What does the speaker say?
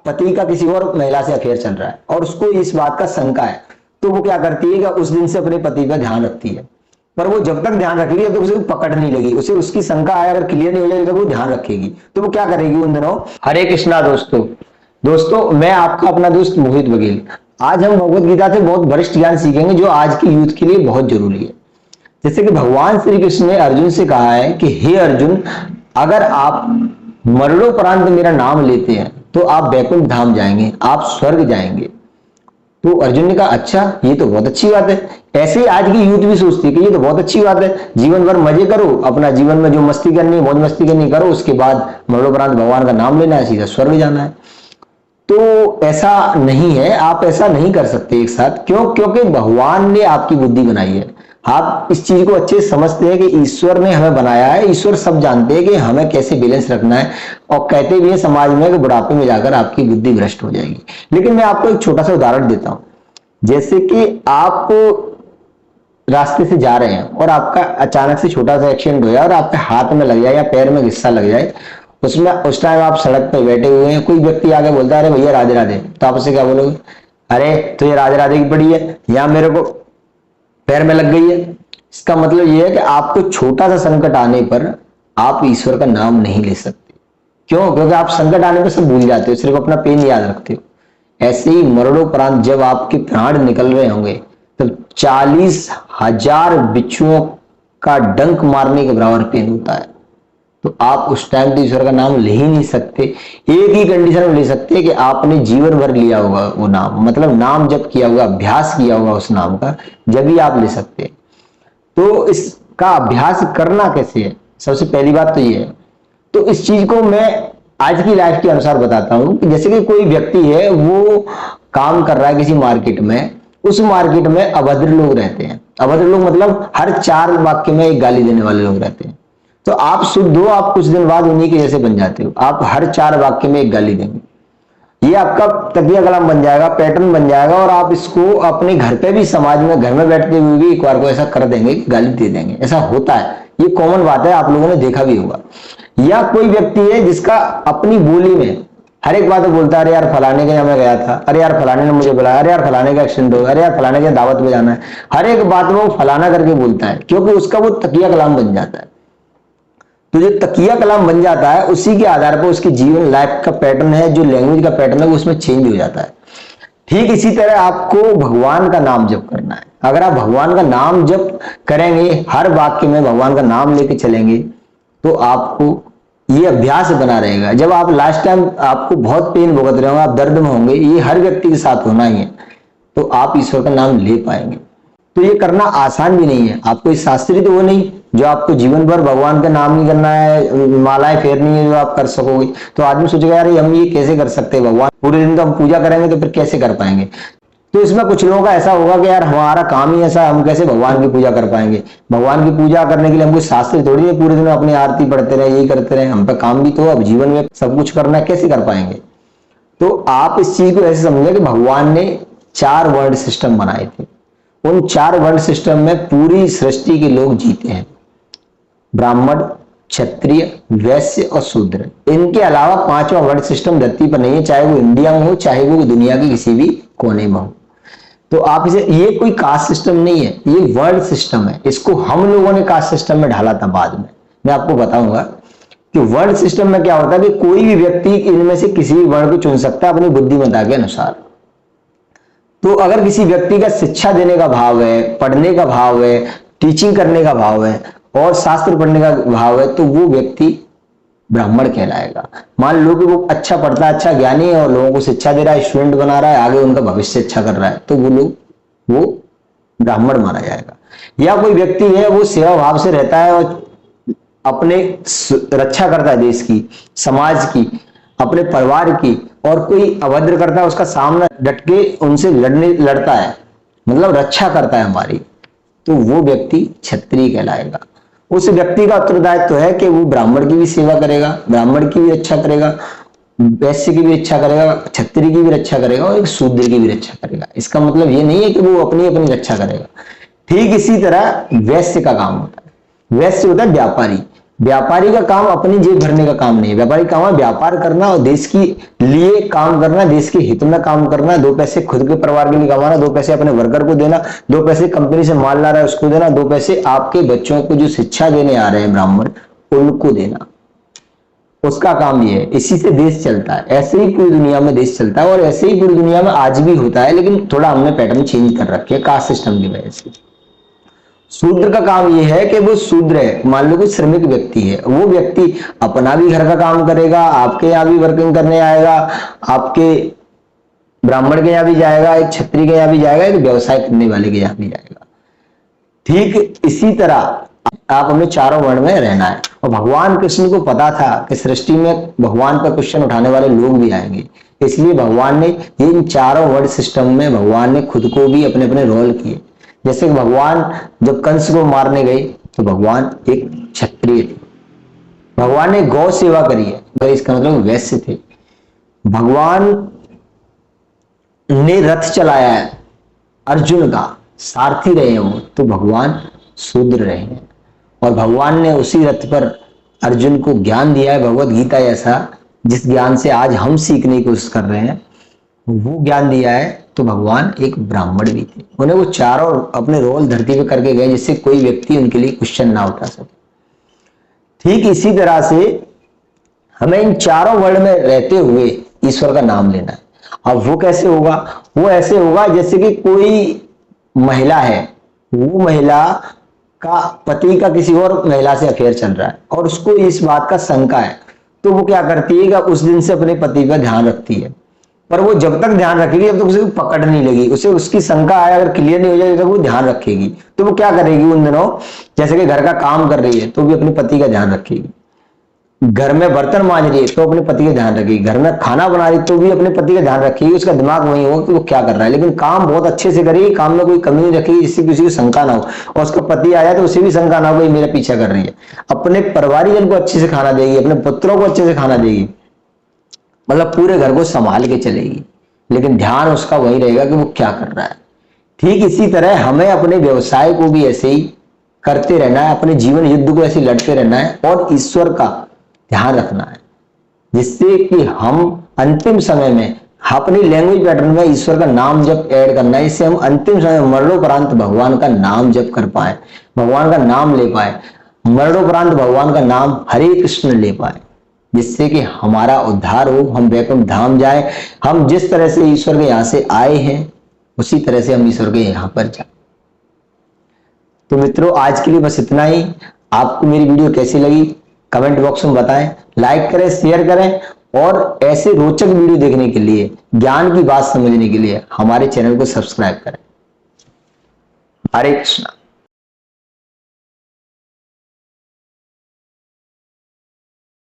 पति का किसी और महिला से अफेयर चल रहा है और उसको इस बात का शंका है, तो वो क्या करती है कि उस दिन से अपने पति का ध्यान रखती है। पर वो जब तक ध्यान रखेगी तो उसे पकड़ नहीं लगी, उसे उसकी शंका आए अगर क्लियर नहीं हो जाएगी तो वो ध्यान रखेगी। तो वो क्या करेगी उन दिनों। हरे कृष्णा दोस्तों मैं आपका अपना दोस्त मोहित बघेल। आज हम भगवत गीता से बहुत वरिष्ठ ज्ञान सीखेंगे जो आज की यूथ के लिए बहुत जरूरी है। जैसे कि भगवान श्री कृष्ण ने अर्जुन से कहा है कि हे अर्जुन, अगर आप मरणोपरांत मेरा नाम लेते हैं तो आप वैकुंठ धाम जाएंगे, आप स्वर्ग जाएंगे। तो अर्जुन ने कहा अच्छा, ये तो बहुत अच्छी बात है। ऐसे ही आज की यूथ भी सोचती है कि ये तो बहुत अच्छी बात है, जीवन भर मजे करो, अपना जीवन में जो मस्ती करनी है मौज मस्ती करनी करो, उसके बाद मरणोपरांत भगवान का नाम लेना है, सीधा स्वर्ग जाना है। तो ऐसा नहीं है, आप ऐसा नहीं कर सकते एक साथ। क्यों? क्योंकि भगवान ने आपकी बुद्धि बनाई है। आप इस चीज को अच्छे से समझते हैं कि ईश्वर ने हमें बनाया है, ईश्वर सब जानते हैं कि हमें कैसे बैलेंस रखना है। और कहते भी है समाज में कि बुढ़ापे में जाकर आपकी बुद्धि भ्रष्ट हो जाएगी। लेकिन मैं आपको एक छोटा सा उदाहरण देता हूं। जैसे कि आप रास्ते से जा रहे हैं और आपका अचानक से छोटा सा एक्सीडेंट हो जाए और आपके हाथ में लग जाए या पैर में घिस्सा लग जाए, उसमें उस टाइम आप सड़क पर बैठे हुए हैं, कोई व्यक्ति आगे बोलता है अरे भैया राधे राधे, तो आप उससे क्या बोलोगे? अरे तो ये राधे राधे की पड़ी है या मेरे को पैर में लग गई है। इसका मतलब यह है कि आपको छोटा सा संकट आने पर आप ईश्वर का नाम नहीं ले सकते। क्यों? क्योंकि आप संकट आने पर सब भूल जाते हो, सिर्फ अपना पेन याद रखते हो। ऐसे ही मरणोपरांत जब आपके प्राण निकल रहे होंगे तो 40,000 बिच्छुओं का डंक मारने के बराबर पेन होता है। तो आप उस टाइम तो ईश्वर का नाम ले ही नहीं सकते। एक ही कंडीशन में ले सकते हैं कि आपने जीवन भर लिया होगा वो नाम, मतलब नाम जब किया होगा, अभ्यास किया होगा उस नाम का, जब ही आप ले सकते हैं। तो इसका अभ्यास करना कैसे है? सबसे पहली बात तो ये है। तो इस चीज को मैं आज की लाइफ के अनुसार बताता हूं कि जैसे कि कोई व्यक्ति है, वो काम कर रहा है किसी मार्केट में, उस मार्केट में अभद्र लोग रहते हैं। अभद्र लोग मतलब हर 4 वाक्य में एक गाली देने वाले लोग रहते हैं। तो आप शुद्ध हो, आप कुछ दिन बाद उन्हीं के जैसे बन जाते हो। आप हर 4 वाक्य में एक गाली देंगे, ये आपका तकिया कलाम बन जाएगा, पैटर्न बन जाएगा। और आप इसको अपने घर पे भी, समाज में, घर में बैठते हुए भी एक बार को ऐसा कर देंगे, गाली दे देंगे। ऐसा होता है, ये कॉमन बात है, आप लोगों ने देखा भी होगा। या कोई व्यक्ति है जिसका अपनी बोली में हर एक बात बोलता है, अरे यार फलाने के यहाँ मैं गया था, अरे यार फलाने ने मुझे बुलाया, अरे यार फलाने का एक्सीडेंट हो गया, अरे यार फलाने के दावत में जाना है। हर एक बात में वो फलाना करके बोलता है, क्योंकि उसका वो तकिया कलाम बन जाता है। तो जो तकिया कलाम बन जाता है, उसी के आधार पर उसकी जीवन लाइफ का पैटर्न है, जो लैंग्वेज का पैटर्न है, वो उसमें चेंज हो जाता है। ठीक इसी तरह आपको भगवान का नाम जप करना है। अगर आप भगवान का नाम जप करेंगे, हर वाक्य में भगवान का नाम लेके चलेंगे, तो आपको ये अभ्यास बना रहेगा। जब आप लास्ट टाइम आपको बहुत पेन भुगत रहे होंगे, आप दर्द में होंगे, ये हर व्यक्ति के साथ होना ही है, तो आप ईश्वर का नाम ले पाएंगे। तो ये करना आसान भी नहीं है। आपको इस शास्त्री तो वो नहीं जो आपको जीवन भर भगवान का नाम नहीं करना है, मालाएं फेरनी है जो आप कर सकोगे। तो आदमी सोचेगा यार हम ये कैसे कर सकते हैं, भगवान पूरे दिन तो हम पूजा करेंगे तो फिर कैसे कर पाएंगे। तो इसमें कुछ लोगों का ऐसा होगा कि यार हमारा काम ही ऐसा, हम कैसे भगवान की पूजा कर पाएंगे। भगवान की पूजा करने के लिए हमको शास्त्र थोड़ी है, पूरे दिन अपनी आरती पढ़ते रहे, यही करते रहे, हम पे काम भी तो, अब जीवन में सब कुछ करना है, कैसे कर पाएंगे। तो आप इस चीज को ऐसे समझे कि भगवान ने 4 वर्ल्ड सिस्टम बनाए थे। उन 4 वर्ल्ड सिस्टम में पूरी सृष्टि के लोग जीते हैं, ब्राह्मण, क्षत्रिय, वैश्य और शूद्र। इनके अलावा 5वां वर्ल्ड सिस्टम धरती पर नहीं है, चाहे वो इंडिया में हो, चाहे वो दुनिया के किसी भी कोने में हो। तो आप इसे, ये कोई कास्ट सिस्टम नहीं है, ये वर्ल्ड सिस्टम है। इसको हम लोगों ने कास्ट सिस्टम में ढाला था बाद में। मैं आपको बताऊंगा कि वर्ल्ड सिस्टम में क्या होता है कि कोई भी व्यक्ति इनमें से किसी भी वर्ण को चुन सकता है अपनी बुद्धिमत्ता के अनुसार। तो अगर किसी व्यक्ति का शिक्षा देने का भाव है, पढ़ने का भाव है, टीचिंग करने का भाव है और शास्त्र पढ़ने का भाव है, तो वो व्यक्ति ब्राह्मण कहलाएगा। मान लो कि वो अच्छा पढ़ता है, अच्छा ज्ञानी है और लोगों को शिक्षा दे रहा है, स्टूडेंट बना रहा है, आगे उनका भविष्य अच्छा कर रहा है, तो वो ब्राह्मण माना जाएगा। या कोई व्यक्ति है वो सेवा भाव से रहता है और अपने रक्षा करता है, देश की, समाज की, अपने परिवार की, और कोई अभद्र करता है उसका सामना डट के उनसे लड़ता है, मतलब रक्षा करता है हमारी, तो वो व्यक्ति क्षत्रिय कहलाएगा। उस व्यक्ति का उत्तरदायित्व है कि वो ब्राह्मण की भी सेवा करेगा, ब्राह्मण की भी रक्षा करेगा, वैश्य की भी रक्षा करेगा, क्षत्रिय की भी रक्षा करेगा और एक शूद्र की भी रक्षा करेगा। इसका मतलब ये नहीं है कि वो अपनी अपनी रक्षा करेगा। ठीक इसी तरह वैश्य का काम होता है। वैश्य होता है व्यापारी। व्यापारी का काम अपनी जेब भरने का काम नहीं है। व्यापारी का काम है व्यापार करना और देश के लिए काम करना, देश के हित में काम करना, 2 पैसे खुद के परिवार के लिए कमाना, 2 पैसे अपने वर्कर को देना, 2 पैसे कंपनी से माल ला रहा है उसको देना, 2 पैसे आपके बच्चों को जो शिक्षा देने आ रहे हैं ब्राह्मण उनको देना। उसका काम ये है। इसी से देश चलता है। ऐसे ही पूरी दुनिया में देश चलता है और ऐसे ही पूरी दुनिया में आज भी होता है, लेकिन थोड़ा हमने पैटर्न चेंज कर रखे है कास्ट सिस्टम की वजह से। शूद्र का काम यह है कि वो शूद्र है, मान लो कोई श्रमिक व्यक्ति है, वो व्यक्ति अपना भी घर का काम करेगा, आपके यहाँ भी वर्किंग करने आएगा, आपके ब्राह्मण के यहाँ भी जाएगा, एक क्षत्रिय के यहाँ भी जाएगा, एक व्यवसाय करने वाले के यहाँ भी जाएगा। ठीक इसी तरह आप हमें चारों वर्ण में रहना है। और भगवान कृष्ण को पता था कि सृष्टि में भगवान पर क्वेश्चन उठाने वाले लोग भी आएंगे, इसलिए भगवान ने ये इन चारों वर्ण सिस्टम में भगवान ने खुद को भी अपने अपने रोल किए। जैसे भगवान जब कंस को मारने गए तो भगवान एक क्षत्रिय थे, भगवान ने गौ सेवा करी है, इसका मतलब वैश्य थे। भगवान ने रथ चलाया है अर्जुन का, सारथी रहे हो तो भगवान शूद्र रहे हैं। और भगवान ने उसी रथ पर अर्जुन को ज्ञान दिया है, भगवत गीता जैसा, जिस ज्ञान से आज हम सीखने की कोशिश कर रहे हैं, वो ज्ञान दिया है। तो भगवान एक ब्राह्मण भी थे, उन्हें वो चारों अपने रोल धरती पे करके गए जिससे कोई व्यक्ति उनके लिए क्वेश्चन ना उठा सके। ठीक इसी तरह से हमें इन चारों वर्ण में रहते हुए ईश्वर का नाम लेना है। अब वो कैसे होगा? वो ऐसे होगा जैसे कि कोई महिला है, वो महिला का पति का किसी और महिला से अफेयर चल रहा है और उसको इस बात का शंका है, तो वो क्या करती है कि उस दिन से अपने पति का ध्यान रखती है। पर वो जब तक ध्यान रखेगी जब तक उसे पकड़ नहीं लगी, उसे उसकी शंका आए अगर क्लियर नहीं हो जाएगी तो वो ध्यान रखेगी। तो वो क्या करेगी उन दिनों, जैसे कि घर का काम कर रही है तो भी अपने पति का ध्यान रखेगी, घर में बर्तन मांज रही है तो अपने पति का ध्यान रखेगी, घर में खाना बना रही तो भी अपने पति का ध्यान रखेगी। उसका दिमाग वही होगा कि वो क्या कर रहा है, लेकिन काम बहुत अच्छे से करेगी, काम में कोई कमी नहीं रखेगी जिससे किसी को शंका ना हो। और उसका पति आया तो उसे भी शंका ना हो कि मेरा पीछा कर रही है। अपने परिवारजन को अच्छे से खाना देगी, अपने पुत्रों को अच्छे से खाना देगी, मतलब पूरे घर को संभाल के चलेगी, लेकिन ध्यान उसका वही रहेगा कि वो क्या कर रहा है। ठीक इसी तरह हमें अपने व्यवसाय को भी ऐसे ही करते रहना है, अपने जीवन युद्ध को ऐसे लड़ते रहना है और ईश्वर का ध्यान रखना है, जिससे कि हम अंतिम समय में अपनी लैंग्वेज पैटर्न में ईश्वर का नाम जप ऐड करना है, इससे हम अंतिम समय मरणोपरांत भगवान का नाम जप कर पाए, भगवान का नाम ले पाए, मरणोपरांत भगवान का नाम हरे कृष्ण ले पाए, जिससे कि हमारा उद्धार हो, हम वैकुंठ धाम जाए। हम जिस तरह से ईश्वर के यहां से आए हैं उसी तरह से हम ईश्वर के यहां पर जाए। तो मित्रों आज के लिए बस इतना ही। आपको मेरी वीडियो कैसी लगी कमेंट बॉक्स में बताएं, लाइक करें, शेयर करें और ऐसे रोचक वीडियो देखने के लिए, ज्ञान की बात समझने के लिए हमारे चैनल को सब्सक्राइब करें। हरे कृष्णा।